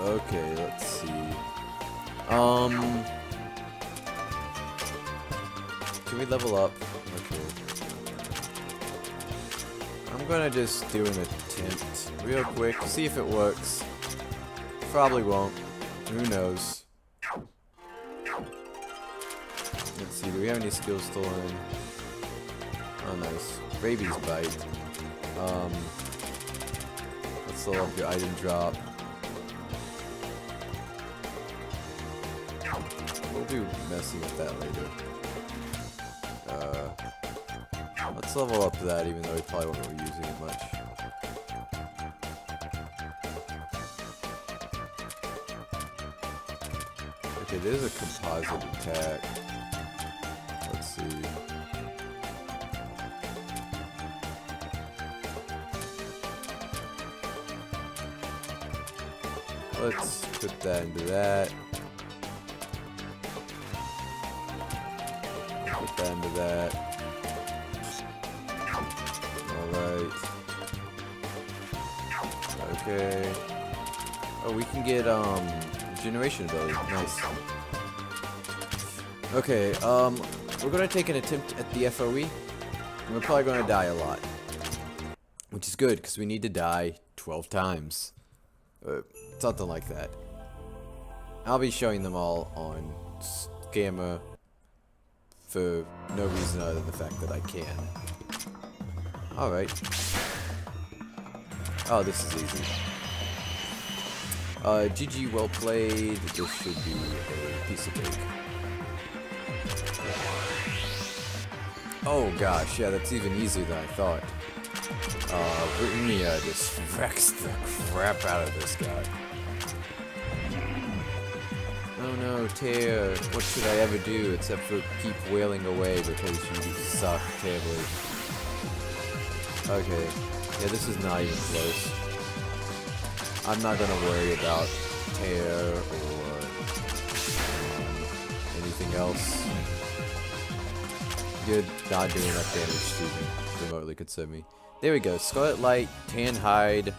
Okay, let's see. Can we level up? Okay. I'm gonna just do an attempt real quick, see if it works. Probably won't. Who knows? Let's see, do we have any skills to learn? Oh, nice. Rabies bite. Let's level up your item drop. We'll be messing with that later. Let's level up that, even though we probably won't be using it much. Okay, there's a composite attack. Let's see. Let's put that into that. Put that into that. Alright. Okay. Oh, we can get, generation ability. Nice. Okay, we're gonna take an attempt at the FOE. And we're probably gonna die a lot. Which is good, because we need to die 12 times. Something like that. I'll be showing them all on camera for no reason other than the fact that I can. Alright. Oh, this is easy. GG, well played. This should be a piece of cake. Oh gosh, yeah, that's even easier than I thought. Brittany just wrecks the crap out of this guy. Oh no, Taya, what should I ever do except for keep wailing away because you suck terribly. Okay, yeah, this is not even close. I'm not gonna worry about Taya or anything else. You're not doing enough damage to remotely concern me. There we go, Scarlet Light, Tan Hide,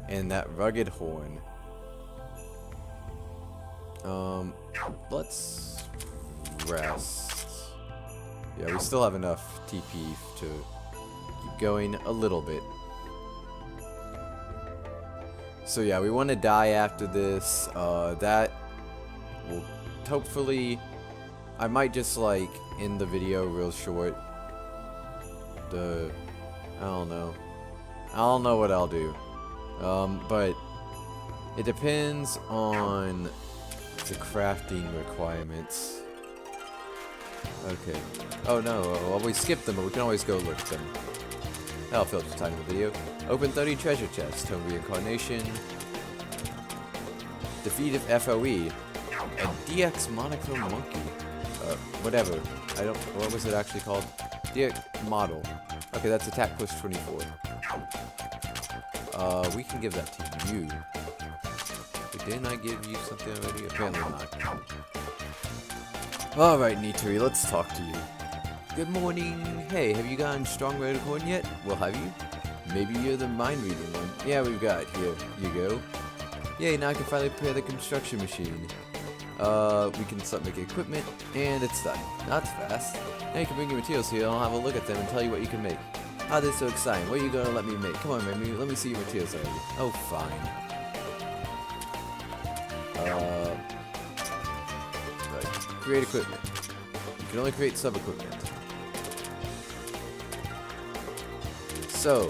and that Rugged Horn. Let's rest. Yeah, we still have enough TP to keep going a little bit. So yeah, we want to die after this. That will hopefully... I might just like end the video real short. I don't know. I don't know what I'll do. But it depends on the crafting requirements. Okay. Oh no, well we skipped them, but we can always go look at them. That'll fill up the time of the video. Open 30 treasure chests, Tome Reincarnation, Defeat of FOE, and DX Monochrome Monkey. Whatever. I don't, what was it actually called? DX Model. Okay, that's attack push 24. We can give that to you. But didn't I give you something already? Apparently not. Alright, Nituri, let's talk to you. Good morning. Hey, have you gotten Strong Red Horn yet? Well, have you? Maybe you're the mind-reading one. Yeah, we've got it. Here. You go. Yay, now I can finally repair the construction machine. We can start making equipment, and it's done. That's fast. Now you can bring your materials here, and I'll have a look at them and tell you what you can make. Ah, this is so exciting. What are you gonna let me make? Come on, Remy, let me see your materials already. Oh, fine. Right. Create equipment. You can only create sub-equipment. So,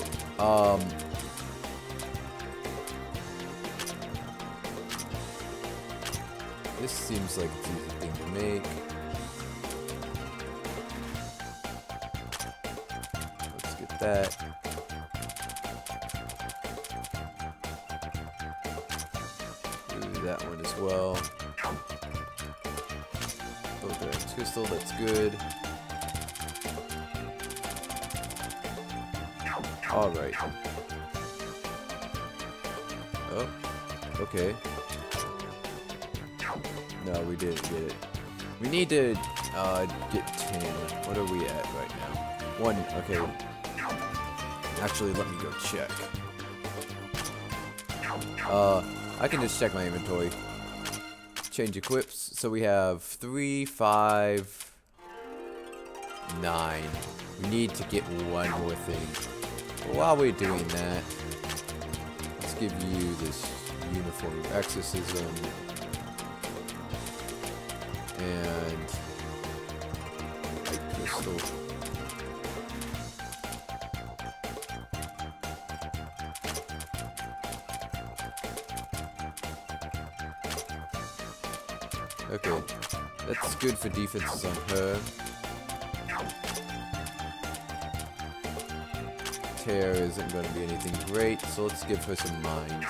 this seems like it's an easy thing to make. Let's get that. Do that one as well. Both crystal, that's good. Alright. Oh, okay. No, we didn't get it. We need to get 10. What are we at right now? 1, okay. Actually, let me go check. I can just check my inventory. Change equips. So we have 3, 5, 9. We need to get one more thing. But while we're doing that, let's give you this uniform of exorcism. And a pistol. Okay, that's good for defenses on her. Tear isn't going to be anything great, so let's give her some mind.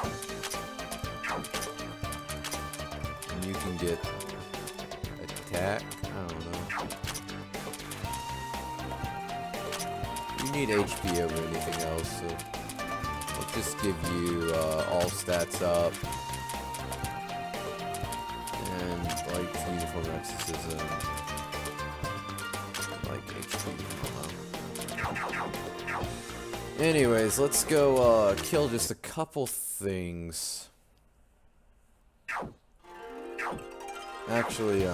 And you can get attack? I don't know. You need HP over anything else, so let's just give you all stats up. And like uniform exorcism. Like HP. Anyways, let's go kill just a couple things. Actually,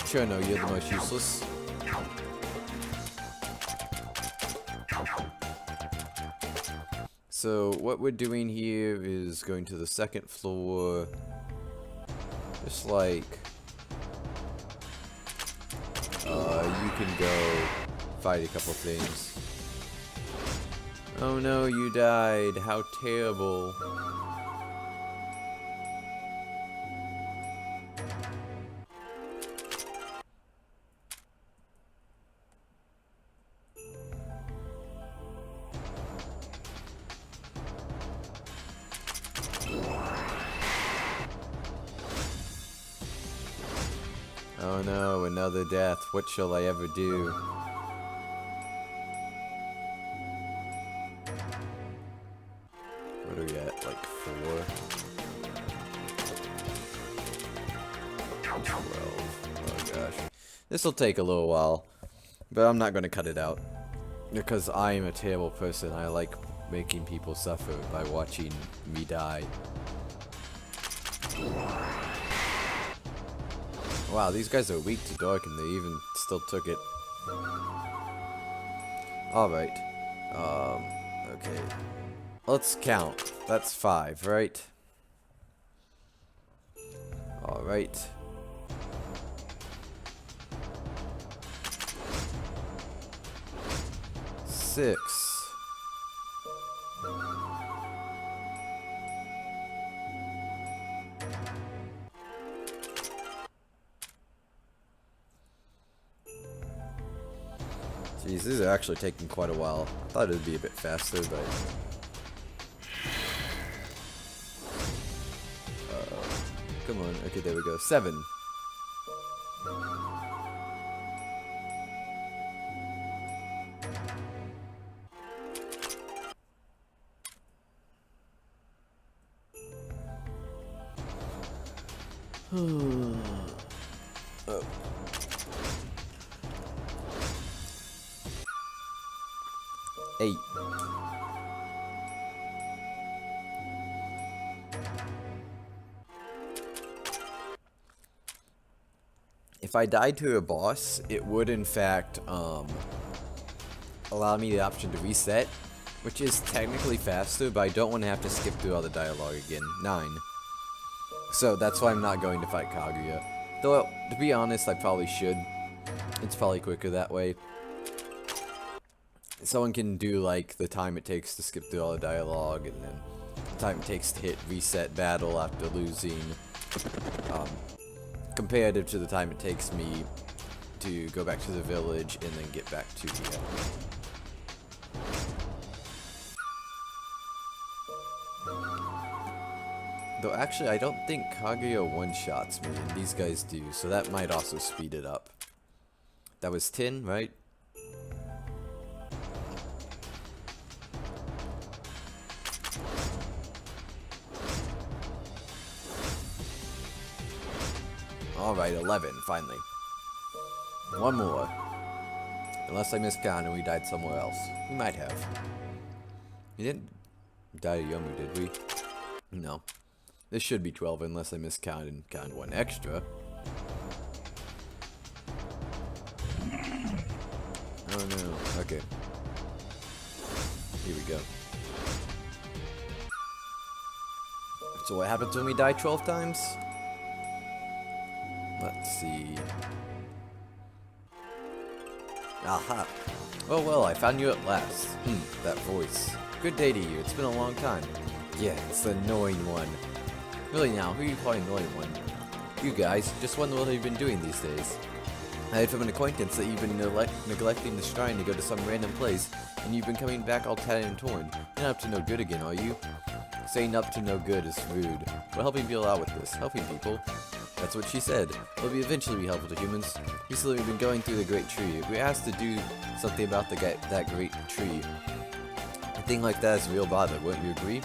sure, no, you're the most useless. So what we're doing here is going to the second floor, just like you can go fight a couple things. Oh no, you died. How terrible. Oh no, another death. What shall I ever do? What are we at? Like 4? 12. Oh gosh. This'll take a little while. But I'm not going to cut it out. Because I am a terrible person. I like making people suffer by watching me die. Wow, these guys are weak to dark and they even still took it. Alright. Okay. Let's count. That's 5, right? Alright. Six. Jeez, these are actually taking quite a while. I thought it would be a bit faster, but... come on. Okay, there we go. 7. Oh. Eight. If I died to a boss, it would in fact allow me the option to reset, which is technically faster, but I don't want to have to skip through all the dialogue again. 9. So that's why I'm not going to fight Kaguya. Though, to be honest, I probably should. It's probably quicker that way. Someone can do like the time it takes to skip through all the dialogue, and then the time it takes to hit reset battle after losing, comparative to the time it takes me to go back to the village and then get back to the though actually I don't think Kaguya one-shots me, and these guys do, so that might also speed it up. That was 10, right? Alright, 11, finally. One more. Unless I miscounted and we died somewhere else. We might have. We didn't die younger, did we? No. This should be 12 unless I miscounted and counted one extra. Oh no. Okay. Here we go. So what happens when we die 12 times? Let's see. Aha. Oh well, I found you at last. That voice. Good day to you. It's been a long time. Yeah, it's the annoying one. Really now, who are you calling annoying one? You guys, just wonder what you've been doing these days. I heard from an acquaintance that you've been neglecting the shrine to go to some random place, and you've been coming back all tattered and torn. You're not up to no good again, are you? Saying up to no good is rude. We're helping people out with this. Helping people. That's what she said. It'll eventually be helpful to humans. Recently we've been going through the Great Tree. We asked to do something about that Great Tree. A thing like that is a real bother, wouldn't you agree?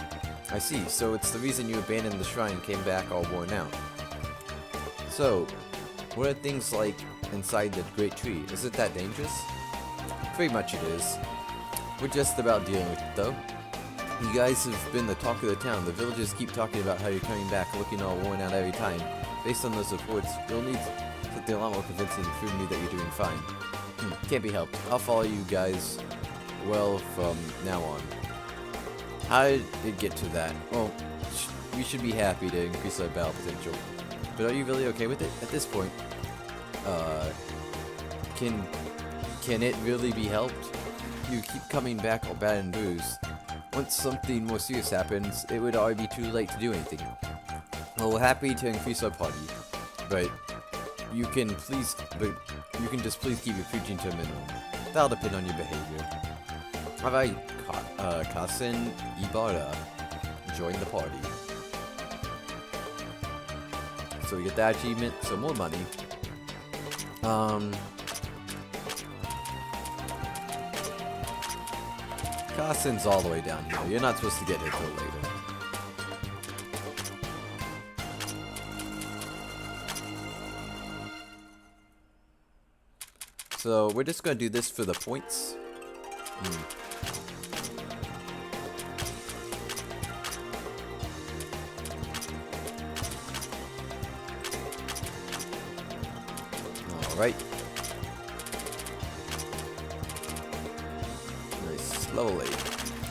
I see. So it's the reason you abandoned the shrine and came back all worn out. So, what are things like inside the Great Tree? Is it that dangerous? Pretty much it is. We're just about dealing with it though. You guys have been the talk of the town. The villagers keep talking about how you're coming back looking all worn out every time. Based on those reports, you'll need something a lot more convincing to prove me that you're doing fine. Can't be helped. I'll follow you guys well from now on. How did it get to that? Well, we should be happy to increase our battle potential. But are you really okay with it? At this point, can it really be helped? You keep coming back all bad and bruised. Once something more serious happens, it would already be too late to do anything. Well, we're happy to increase our party, but you can just please keep your preaching to a minimum. That'll depend on your behavior. Alright, Kasen Ibarra, join the party. So we get that achievement, so more money. Kasen's all the way down here. You're not supposed to get it till later. So we're just gonna do this for the points. Alright. Nice. Level 8.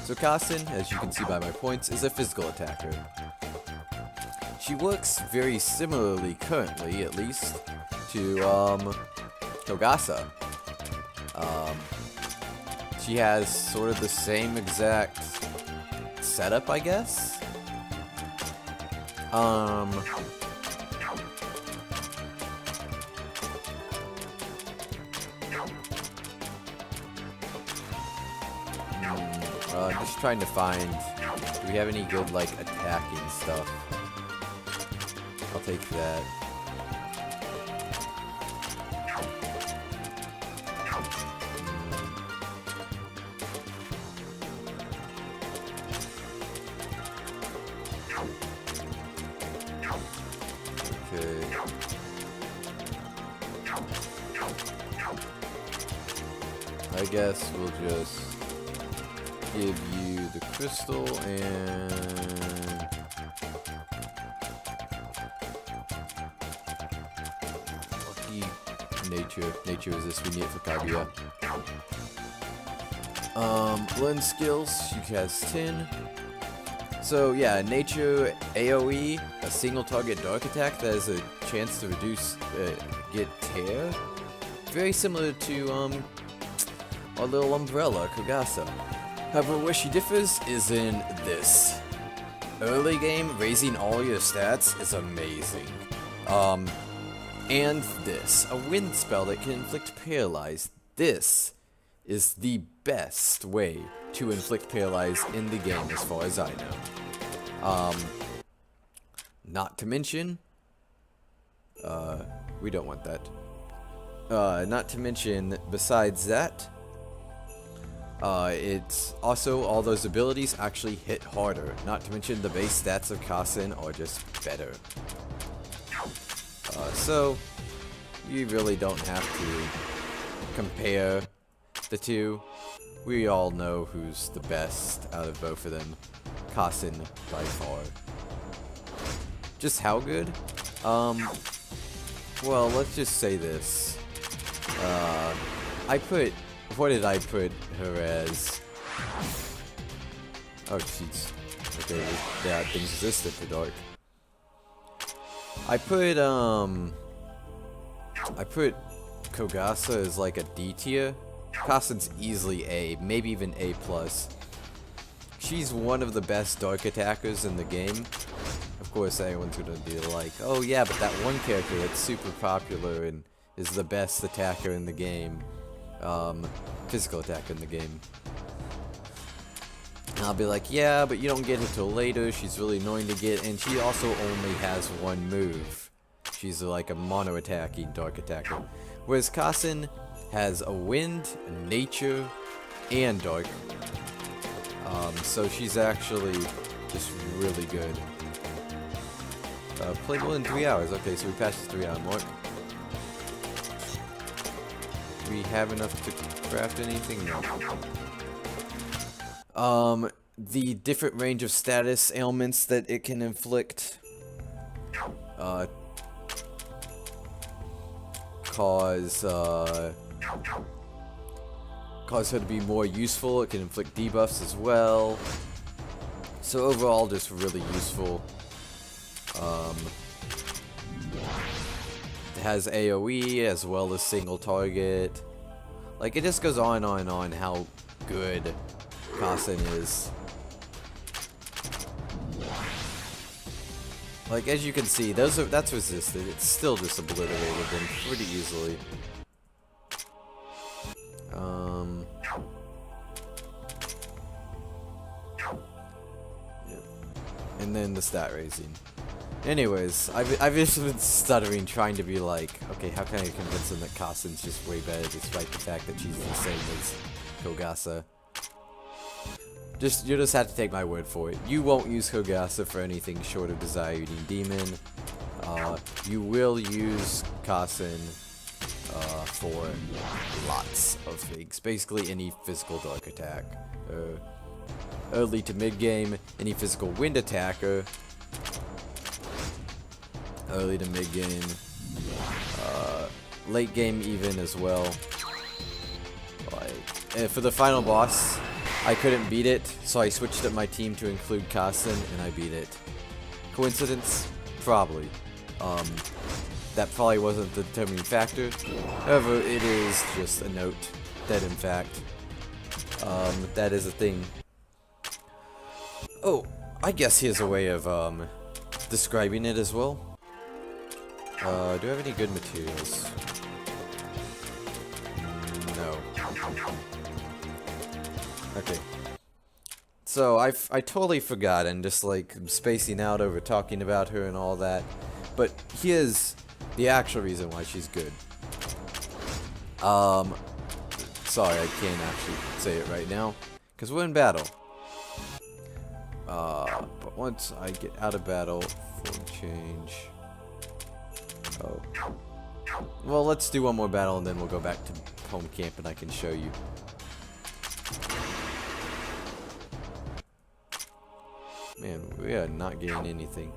So Kasen, as you can see by my points, is a physical attacker. She works very similarly, currently at least, to Kogasa. She has sort of the same exact setup, I guess. Just trying to find, do we have any good, like, attacking stuff? I'll take that. Okay. I guess we'll just give you the crystal and lucky nature. Nature is this, we need it for Kaguya. Blend skills, she has 10. So yeah, nature AoE, a single target dark attack that has a chance to reduce, get tear. Very similar to our little umbrella, Kogasa. However, where she differs is in this. Early game, raising all your stats is amazing. And this, a wind spell that can inflict paralyze. This is the best way to inflict paralyze in the game as far as I know. Not to mention, we don't want that. Not to mention, besides that, it's also all those abilities actually hit harder. Not to mention the base stats of Kasen are just better. So you really don't have to compare the two. We all know who's the best out of both of them. Kassen by far. Just how good? Well, let's just say this. What did I put her as? Oh, jeez. Okay, yeah, things exist after dark. I put Kogasa as like a D tier. Kassen's easily A, maybe even A+. She's one of the best dark attackers in the game. Of course, everyone's gonna be like, oh yeah, but that one character that's super popular and is the best attacker in the game. Physical attacker in the game. And I'll be like, yeah, but you don't get it till later, she's really annoying to get, and she also only has one move. She's like a mono-attacking dark attacker. Whereas Kassen has a wind, nature, and dark. So she's actually just really good. Played more than 3 hours. Okay, so we passed the 3 hour mark. Do we have enough to craft anything? No. The different range of status ailments that it can inflict cause her to be more useful. It can inflict debuffs as well. So overall, just really useful. It has AoE as well as single target. Like, it just goes on and on how good Kassen is. Like, as you can see, that's resisted. It's still just obliterated them pretty easily. Yeah. And then the stat raising. Anyways, I've just been stuttering trying to be like, okay, how can I convince them that Kassen's just way better despite the fact that she's the same as Kogasa. You just have to take my word for it. You won't use Kogasa for anything short of Desire Eating Demon. You will use Kassen for lots of things. Basically any physical dark attack. Early to mid game, any physical wind attacker. Early to mid game. Late game even as well. Like, for the final boss, I couldn't beat it, so I switched up my team to include Kassen, and I beat it. Coincidence? Probably. That probably wasn't the determining factor. However, it is just a note that, in fact, that is a thing. Oh, I guess here's a way of, describing it as well. Do I have any good materials? No. Okay. So, I totally forgot and just, like, spacing out over talking about her and all that. But here's the actual reason why she's good. Sorry, I can't actually say it right now, because we're in battle. But once I get out of battle, form change. Oh. Well, let's do one more battle and then we'll go back to home camp and I can show you. Man, we are not getting anything.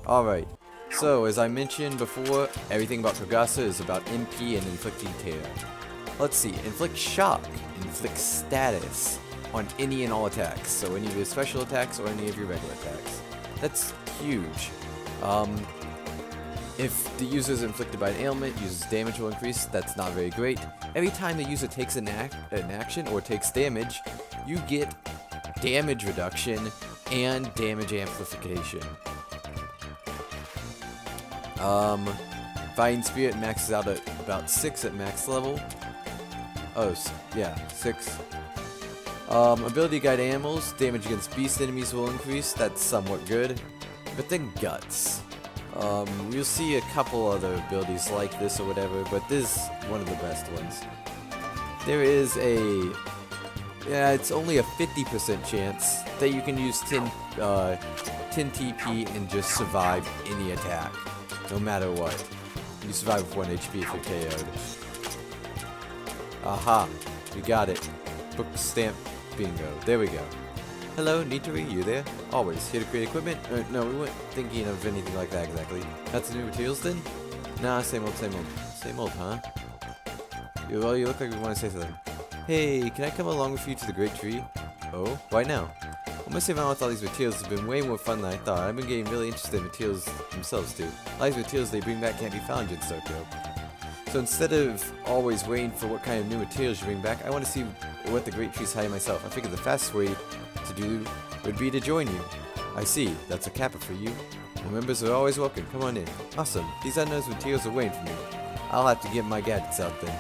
Alright, so as I mentioned before, everything about Kogasa is about MP and inflicting tear. Let's see, inflict shock, inflict status on any and all attacks. So any of your special attacks or any of your regular attacks. That's huge. If the user is inflicted by an ailment, user's damage will increase. That's not very great. Every time the user takes an action or takes damage, you get damage reduction and damage amplification. Fighting Spirit maxes out at about 6 at max level. Oh, yeah, 6. Ability Guide Animals, damage against beast enemies will increase. That's somewhat good. But then Guts. You'll see a couple other abilities like this or whatever, but this is one of the best ones. There is it's only a 50% chance that you can use 10 TP and just survive any attack. no matter what. You survive with 1 HP if you're KO'd. Aha, we got it. Book stamp bingo. There we go. Hello, Nitori, you there? Always. Here to create equipment? No, we weren't thinking of anything like that exactly. That's the new materials then? Nah, same old, same old. Same old, huh? Well, you look like you want to say something. Hey, can I come along with you to the Great Tree? Oh, why now? Well, messing around with all these materials has been way more fun than I thought. I've been getting really interested in materials themselves too. All these materials they bring back can't be found in Tokyo. So instead of always waiting for what kind of new materials you bring back, I want to see what the Great Tree's hiding myself. I figured the fastest way to do would be to join you. I see, that's a kappa for you. Well, members are always welcome, come on in. Awesome, these unknown materials are waiting for me. I'll have to get my gadgets out then.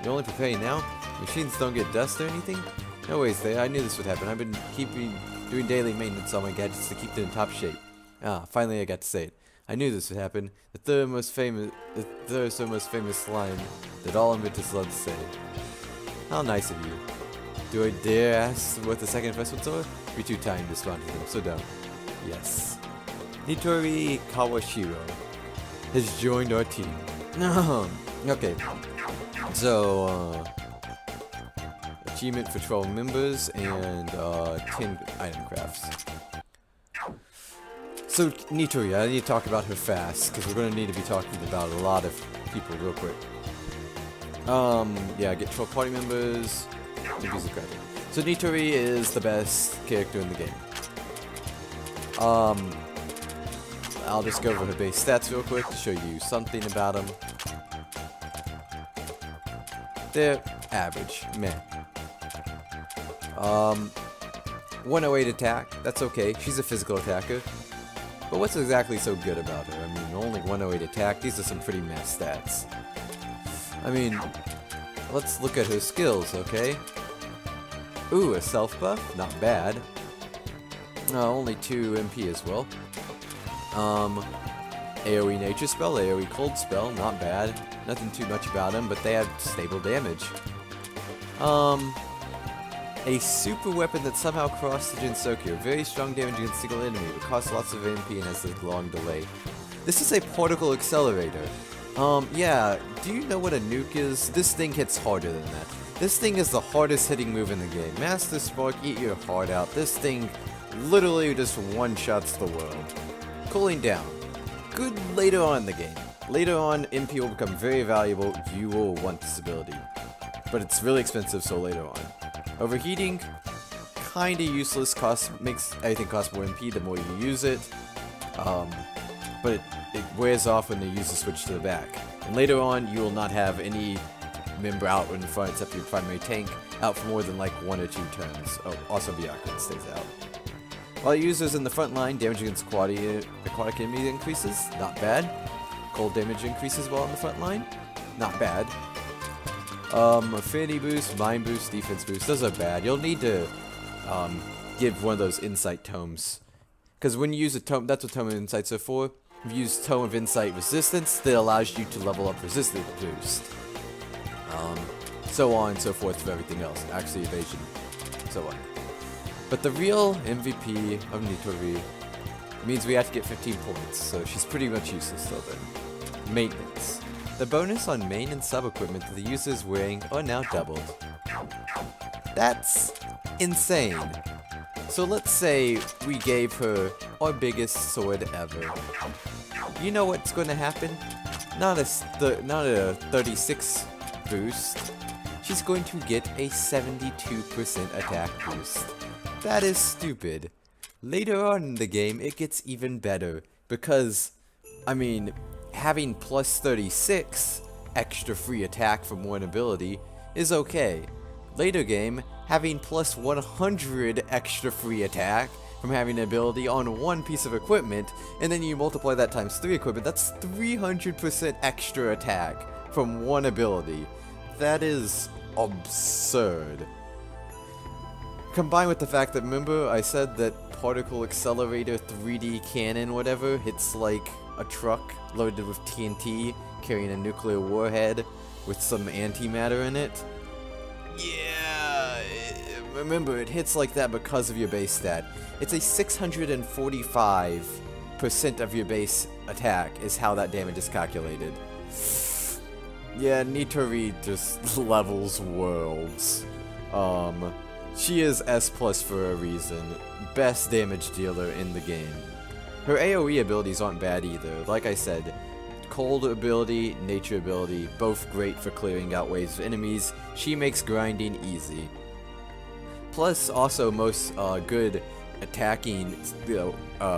You're only preparing now? Machines don't get dust or anything? No worries there, I knew this would happen. I've been doing daily maintenance on my gadgets to keep them in top shape. Ah, finally I got to say it. I knew this would happen. The third most famous line that all inventors love to say. How nice of you. Do I dare ask what the second investments are? You're too tiny to respond to them, so don't. Yes. Nitori Kawashiro has joined our team. Okay. So, achievement for 12 members and 10 item crafts. So, Nitori, I need to talk about her fast, because we're going to need to be talking about a lot of people real quick. Yeah, get 12 party members. So, Nitori is the best character in the game. I'll just go over her base stats real quick to show you something about them. They're average, meh. 108 attack, that's okay. She's a physical attacker. But what's exactly so good about her? I mean, only 108 attack, these are some pretty mess stats. I mean, let's look at her skills, okay? Ooh, a self buff, not bad. Only 2 MP as well. AoE nature spell, AoE cold spell, not bad. Nothing too much about them, but they have stable damage. A super weapon that somehow crossed the Jinsokyo. Very strong damage against a single enemy, but costs lots of MP and has a long delay. This is a particle accelerator. Yeah, do you know what a nuke is? This thing hits harder than that. This thing is the hardest hitting move in the game. Master Spark, eat your heart out. This thing literally just one-shots the world. Cooling down. Good later on in the game. Later on, MP will become very valuable. You will want this ability. But it's really expensive, so later on. Overheating, kinda useless, makes everything cost more MP the more you use it. But it wears off when they use the switch to the back. And later on, you will not have any member out in front except your primary tank out for more than like 1 or 2 turns. Oh, also Byakuya stays out. While users in the front line, damage against aquatic enemies increases, not bad. Cold damage increases while in the front line, not bad. Affinity boost, mind boost, defense boost, those are bad. You'll need to give one of those insight tomes. Because when you use a tome, that's what tome of insights are for. If you use tome of insight resistance, that allows you to level up resistance boost. So on and so forth for everything else. Actually evasion, so on. But the real MVP of Nitori means we have to get 15 points, so she's pretty much useless till then. Maintenance. The bonus on main and sub-equipment that the user is wearing are now doubled. That's insane. So let's say we gave her our biggest sword ever. You know what's going to happen? Not a 36 boost. She's going to get a 72% attack boost. That is stupid. Later on in the game, it gets even better. Because, I mean, having plus 36 extra free attack from one ability is okay. Later game, having plus 100 extra free attack from having an ability on one piece of equipment, and then you multiply that times 3 equipment, that's 300% extra attack from one ability. That is absurd. Combined with the fact that, remember I said that particle accelerator 3D cannon whatever hits like a truck loaded with TNT carrying a nuclear warhead with some antimatter in it? Yeah, remember it hits like that because of your base stat. It's a 645 percent of your base attack is how that damage is calculated. Yeah, Nitori just levels worlds. She is S+ for a reason. Best damage dealer in the game. Her AoE abilities aren't bad either. Like I said, cold ability, nature ability, both great for clearing out waves of enemies. She makes grinding easy. Plus, also most good attacking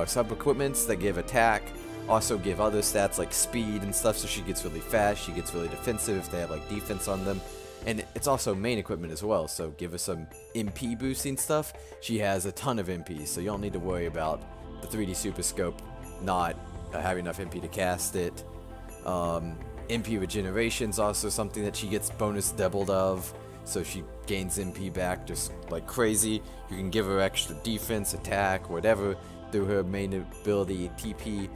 sub-equipments that give attack also give other stats like speed and stuff, so she gets really fast, she gets really defensive if they have like defense on them. And it's also main equipment as well, so give her some MP boosting stuff. She has a ton of MP, so you don't need to worry about the 3D Super Scope not having enough MP to cast it. MP regeneration is also something that she gets bonus doubled of, so she gains MP back just like crazy. You can give her extra defense, attack, whatever through her main ability, TP.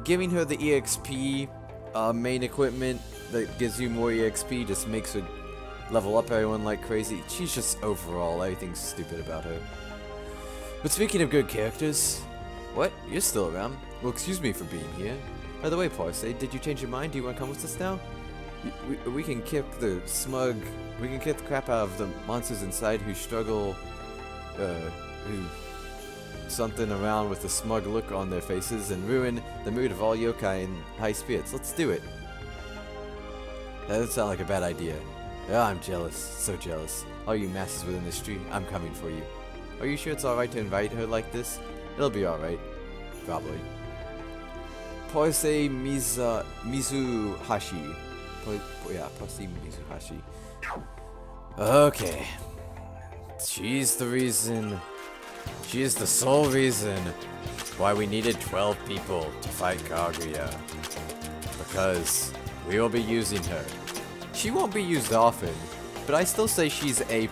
Giving her the EXP main equipment that gives you more EXP just makes her level up everyone like crazy. She's just overall, everything's stupid about her. But speaking of good characters, what? You're still around? Well, excuse me for being here. By the way, Parse, did you change your mind? Do you want to come with us now? We can kick the crap out of the monsters inside who struggle, who something around with a smug look on their faces and ruin the mood of all yokai in high spirits. Let's do it. That doesn't sound like a bad idea. Oh, I'm jealous. So jealous. All you masses within this tree, I'm coming for you. Are you sure it's alright to invite her like this? It'll be alright. Probably. Parse Mizuhashi. Parse Mizuhashi. Okay. She's the reason. She is the sole reason why we needed 12 people to fight Kaguya. Because we will be using her. She won't be used often, but I still say she's A+,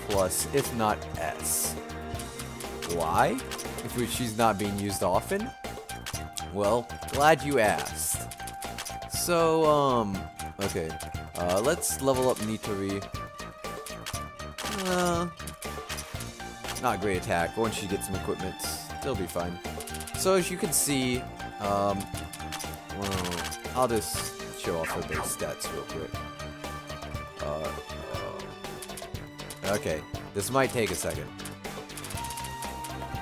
if not S. Why? If she's not being used often? Well, glad you asked. So, okay. Let's level up Nitori. Not great attack, but once she gets some equipment, it'll be fine. So as you can see, well, I'll just show off her base stats real quick. Okay, this might take a second.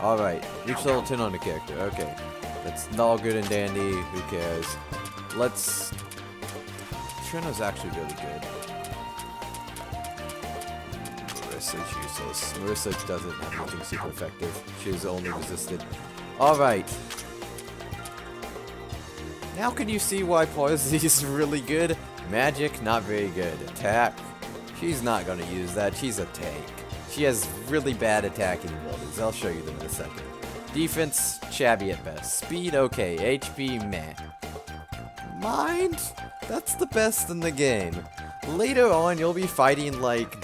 Alright, reach level 10 on the character, okay. That's all good and dandy, who cares. Let's... Trino's actually really good. Marissa's useless. Marissa doesn't have anything super effective. She's only resisted. Alright. Now can you see why Parsley's really good? Magic, not very good. Attack, she's not gonna use that. She's a tank. She has really bad attacking abilities. I'll show you them in a second. Defense, shabby at best. Speed, okay. HP, meh. Mind? That's the best in the game. Later on, you'll be fighting, like,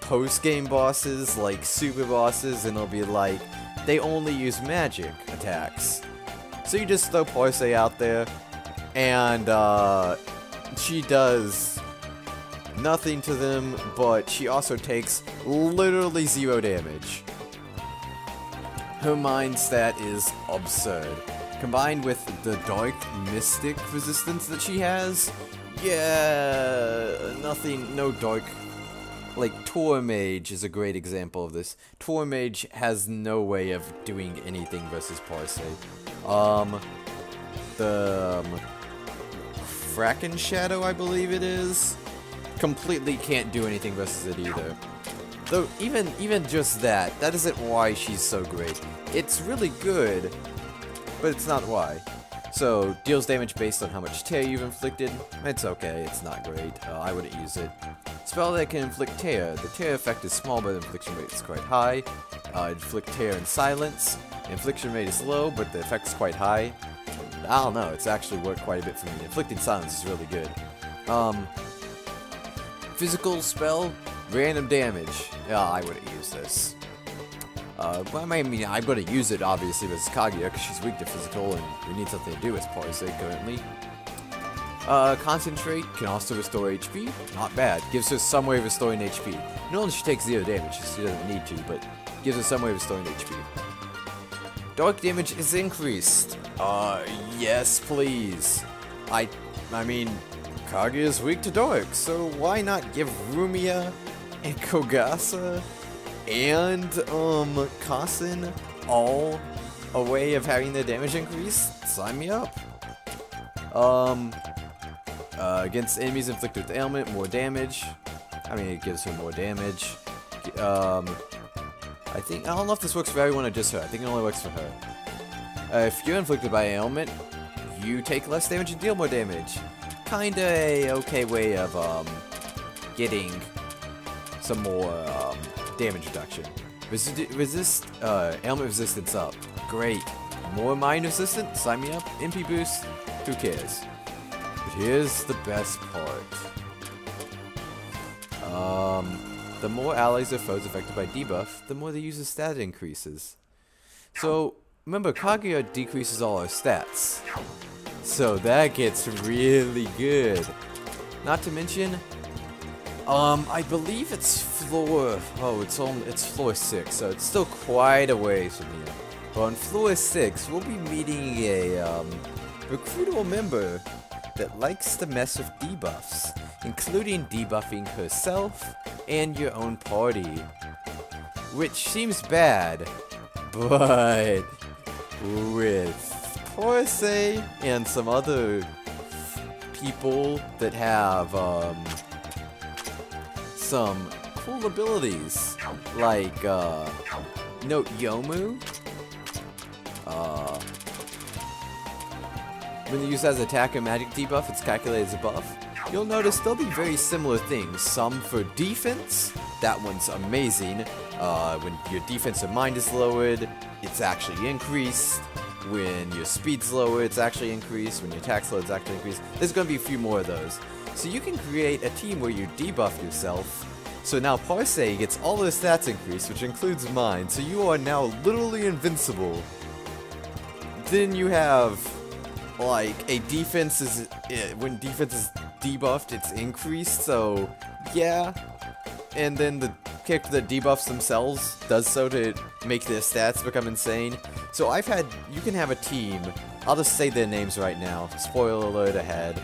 post-game bosses, like super bosses, and it'll be like, they only use magic attacks. So you just throw Parse out there, and, she does nothing to them, but she also takes literally 0 damage. Her mind stat is absurd. Combined with the Dark Mystic resistance that she has, yeah, nothing, no Dark. Like, Tor Mage is a great example of this. Tor Mage has no way of doing anything versus Parse. The Kraken Shadow, I believe it is, completely can't do anything versus it either. Though, even just that isn't why she's so great. It's really good, but it's not why. So, deals damage based on how much tear you've inflicted. It's okay, it's not great. I wouldn't use it. Spell that can inflict tear. The tear effect is small, but the infliction rate is quite high. Inflict tear in silence. Infliction rate is low, but the effect is quite high. I don't know, it's actually worked quite a bit for me. Inflicting silence is really good. Physical spell, random damage. Yeah, I wouldn't use this. Well, I mean, I'm going to use it, obviously, with Kaguya, because she's weak to physical, and we need something to do with Parse currently. Concentrate can also restore HP. Not bad. Gives her some way of restoring HP. Not only she takes 0 damage, she doesn't need to, but gives her some way of restoring HP. Dark damage is increased. Yes, please. I mean, Kaguya is weak to dark, so why not give Rumia and Kogasa and Kasen all a way of having their damage increased? Sign me up. Against enemies inflicted with ailment, more damage. I mean, it gives her more damage. I don't know if this works for everyone or just her. I think it only works for her. If you're inflicted by ailment, you take less damage and deal more damage. Kinda a okay way of getting some more damage reduction. Ailment resistance up. Great. More mind resistance? Sign me up. MP boost? Who cares? But here's the best part. The more allies or foes affected by debuff, the more the user's stat increases. So, remember, Kaguya decreases all our stats. So that gets really good. Not to mention, I believe it's floor, it's floor 6, so it's still quite a ways from here. But on floor 6, we'll be meeting a, recruitable member that likes to mess with debuffs, including debuffing herself and your own party. Which seems bad, but with Porsche and some other people that have some cool abilities, like note Yomu. When you use as attack or magic debuff, it's calculated as a buff. You'll notice there'll be very similar things. Some for defense, that one's amazing. When your defense or mind is lowered, it's actually increased. When your speed's lowered, it's actually increased. When your attack's lowered, it's actually increased. There's going to be a few more of those. So you can create a team where you debuff yourself. So now Parse gets all the stats increased, which includes mine. So you are now literally invincible. Then you have, like, a defense is, when defense is debuffed, it's increased, so yeah. And then the character that debuffs themselves does so to make their stats become insane. So you can have a team, I'll just say their names right now, spoiler alert ahead.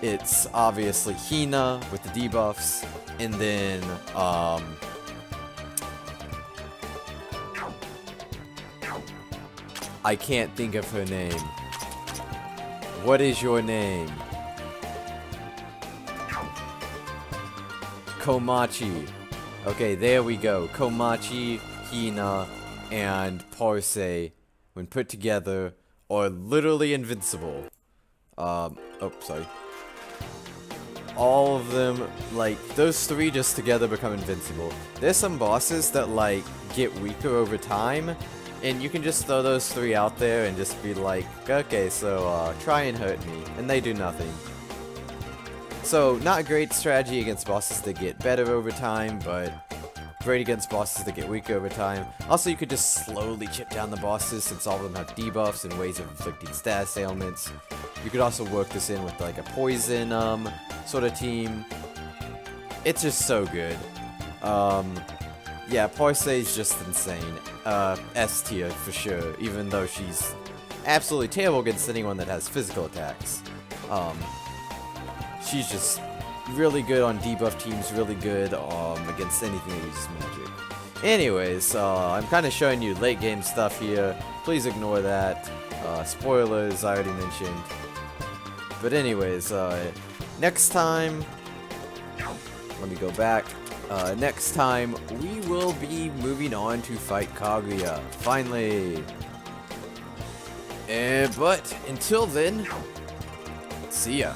It's obviously Hina with the debuffs, and then, I can't think of her name. What is your name? Komachi. Okay, there we go. Komachi, Hina, and Parse, when put together, are literally invincible. Sorry. All of them, like, those three just together become invincible. There's some bosses that, like, get weaker over time, and you can just throw those three out there and just be like, okay, so, try and hurt me, and they do nothing. So, not a great strategy against bosses that get better over time, but great against bosses that get weaker over time. Also, you could just slowly chip down the bosses since all of them have debuffs and ways of inflicting status ailments. You could also work this in with, like, a poison, sort of team. It's just so good. Yeah, Parse is just insane. S tier for sure, even though she's absolutely terrible against anyone that has physical attacks. She's just really good on debuff teams, really good against anything that uses magic. Anyways, I'm kind of showing you late game stuff here. Please ignore that. Spoilers, I already mentioned. But anyways, next time, let me go back. Next time, we will be moving on to fight Kaguya, finally. But until then, see ya.